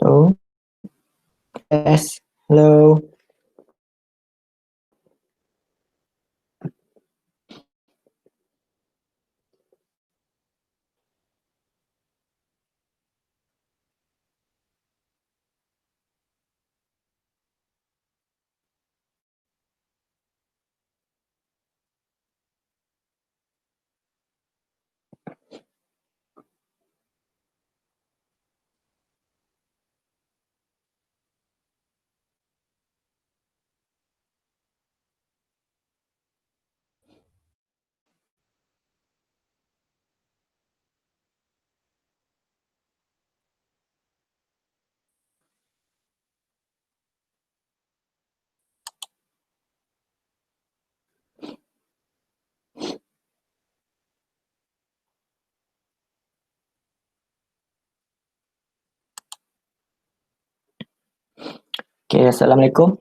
Hello. Yes. Hello. Okay. Assalamualaikum.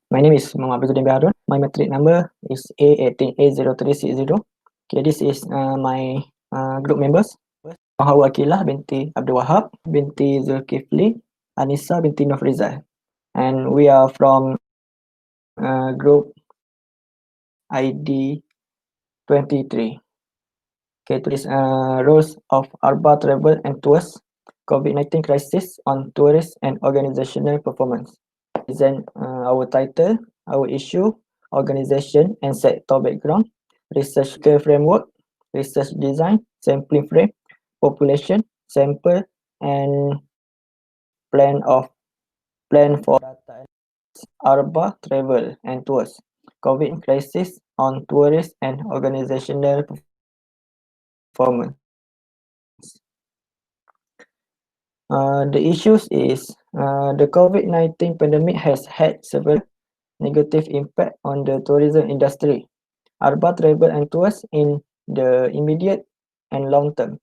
My name is Muhammad Abdul Harun. My matric number is A18A0360. Okay. This is my group members. Hawa Akilah binti Abdul Wahab binti Zulkifli Anissa binti Nofrizal. And we are from group ID23. Okay, to this roles of Arba Travel and Tours, COVID-19 crisis on tourist and organizational performance. Present our title, our issue, organization and sector background, research care framework, research design, sampling frame, population, sample, and plan for data Arba Travel and Tours, COVID crisis on tourist and organizational performance. The issues is the COVID-19 pandemic has had several negative impact on the tourism industry, Arba Travel and Tours in the immediate and long term.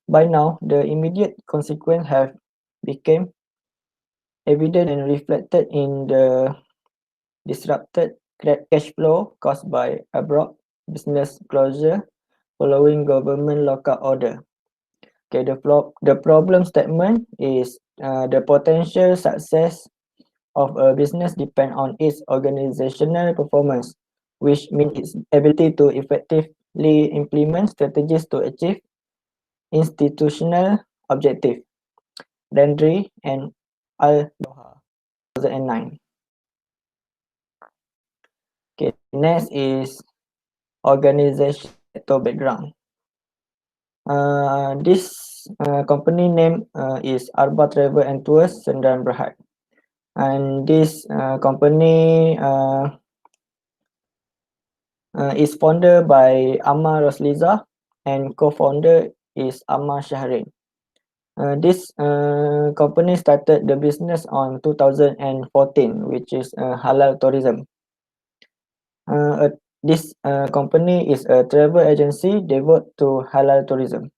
By now, the immediate consequences have become evident and reflected in the disrupted cash flow caused by abrupt business closure following government lockout order. Okay, the problem statement is the potential success of a business depend on its organizational performance, which means its ability to effectively implement strategies to achieve institutional objective. Landry and Al-Doha, 2009. Okay, next is organization sector background. This company name is Arba Travel and Tours Sendirian Berhad. And this company is founded by Ammar Rosliza and co-founder is Ammar Shahrin. This company started the business on 2014, which is halal tourism. This company is a travel agency devoted to halal tourism.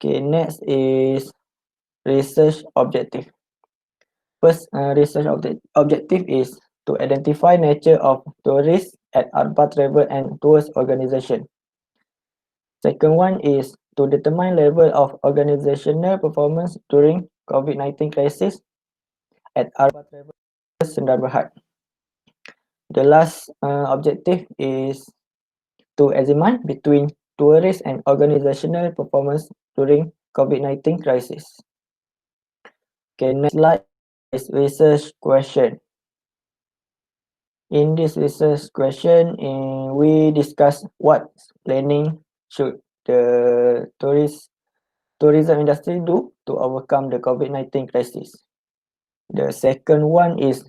Okay, next is research objective. First, research objective is to identify nature of tourists at Arba Travel and Tours organization. Second one is to determine level of organizational performance during COVID-19 crisis at Arba Travel Sendirian Berhad. The last objective is to examine between tourist and organizational performance during COVID-19 crisis. Okay, next slide is research question. In this research question, we discuss what planning should the tourism industry do to overcome the COVID-19 crisis. The second one is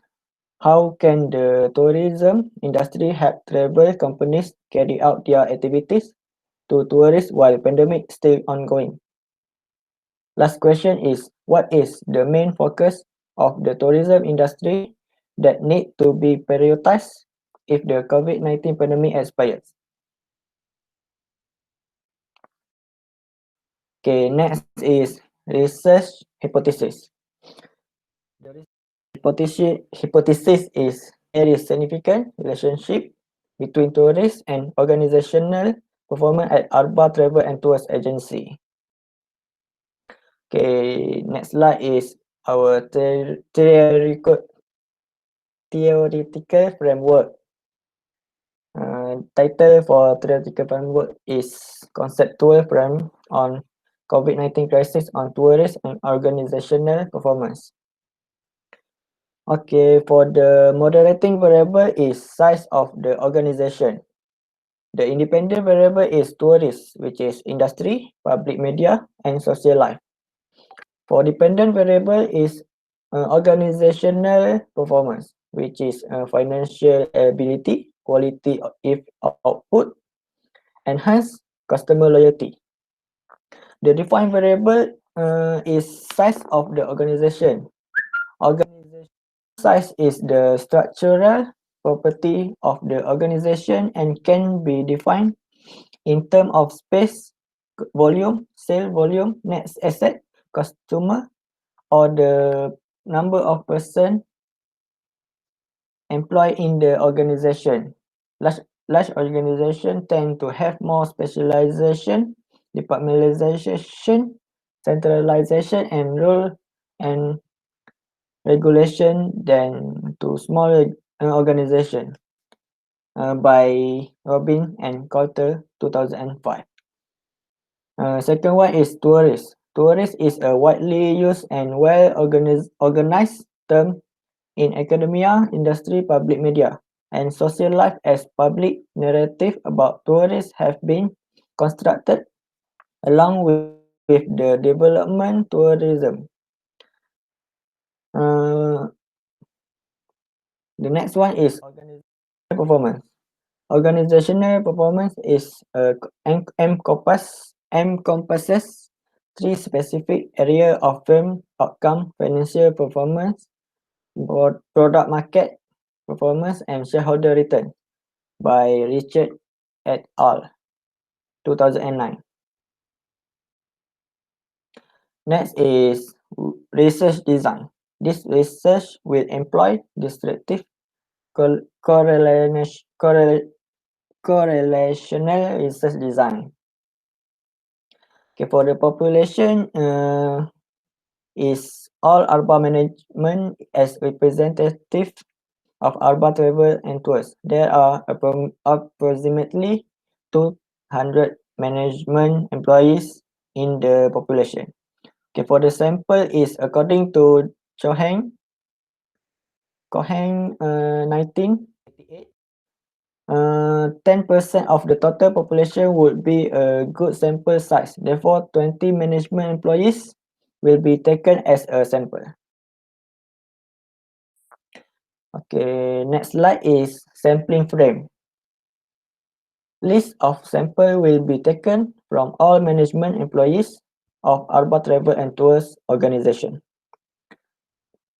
how can the tourism industry help travel companies carry out their activities to tourists while pandemic still ongoing. Last question is what is the main focus of the tourism industry that need to be prioritized if the COVID-19 pandemic expires. Okay, next is research hypothesis. The hypothesis is there is significant relationship between tourists and organizational performance at Arba Travel and Tours Agency. Okay, next slide is our theoretical framework. Title for theoretical framework is Conceptual Frame on COVID-19 Crisis on Tourist and Organizational Performance. Okay, for the moderating variable is size of the organization. The independent variable is tourist, which is industry, public media, and social life. For dependent variable is organizational performance, which is financial ability, quality if output, enhance customer loyalty. The defined variable is size of the organization. Organization size is the structural property of the organization and can be defined in terms of space, volume, sale volume, net asset, customer, or the number of person employed in the organization. Large organization tend to have more specialization, departmentalization, centralization, and rule and regulation than to small organization. By Robin and Coulter, 2005. Second one is tourist. Tourist is a widely used and well organized term in academia, industry, public media, and social life as public narrative about tourists have been constructed along with the development tourism. Uh, the next one is organizational performance. Organizational performance is encompasses three specific areas of firm outcome: financial performance, product market performance, and shareholder return. By Richard et al. 2009. Next is research design. This research will employ descriptive correlational research design. Okay, for the population is all urban management as representative of urban travel and tours. There are approximately 200 management employees in the population. Okay, for the sample is according to Cohen 1988. 10% of the total population would be a good sample size. Therefore, 20 management employees will be taken as a sample. Okay, next slide is sampling frame. List of sample will be taken from all management employees of Arba Travel and Tours organization.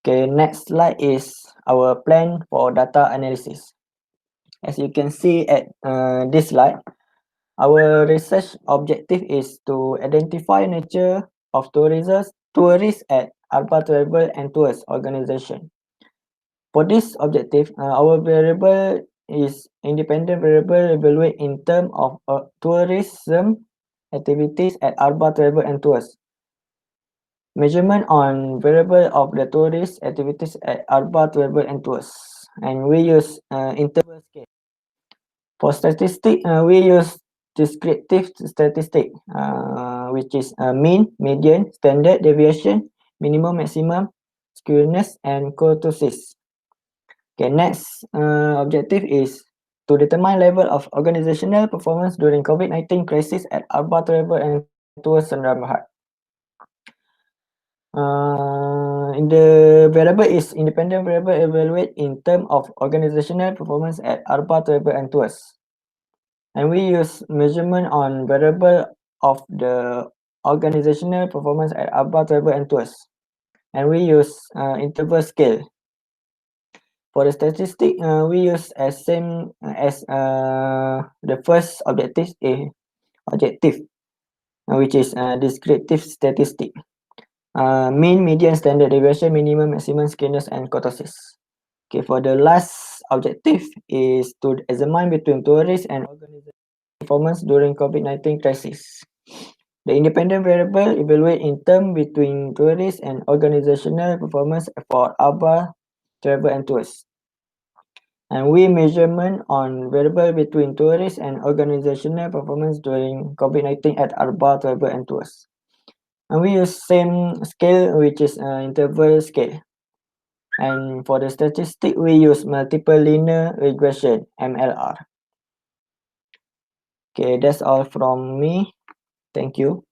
Okay, next slide is our plan for data analysis. As you can see at this slide, our research objective is to identify nature of tourists at Arba Travel and Tours organization. For this objective, our variable is independent variable evaluate in terms of tourism activities at Arba Travel and Tours. Measurement on variable of the tourist activities at Arba Travel and Tours, and we use interval scale. For statistic, we use descriptive statistic, which is mean, median, standard deviation, minimum, maximum, skewness, and kurtosis. Okay, next objective is to determine level of organizational performance during COVID-19 crisis at Arba Travel and Tours Sdn Bhd. In the variable is independent variable evaluate in terms of organizational performance at Arba Travel and Tours. And we use measurement on variable of the organizational performance at Arba Travel and Tours. And we use interval scale. For the statistic, we use as same as the first objective, which is descriptive statistic. Mean, median, standard deviation, minimum, maximum, skewness, and kurtosis. Okay, for the last objective is to examine between tourist and organization performance during COVID-19 crisis. The independent variable evaluate in term between tourist and organizational performance for ARBA travel and tours. And we measurement on variable between tourist and organizational performance during COVID-19 at ARBA travel and tours. And we use same scale, which is interval scale. And for the statistic, we use multiple linear regression, MLR. Okay, that's all from me. Thank you.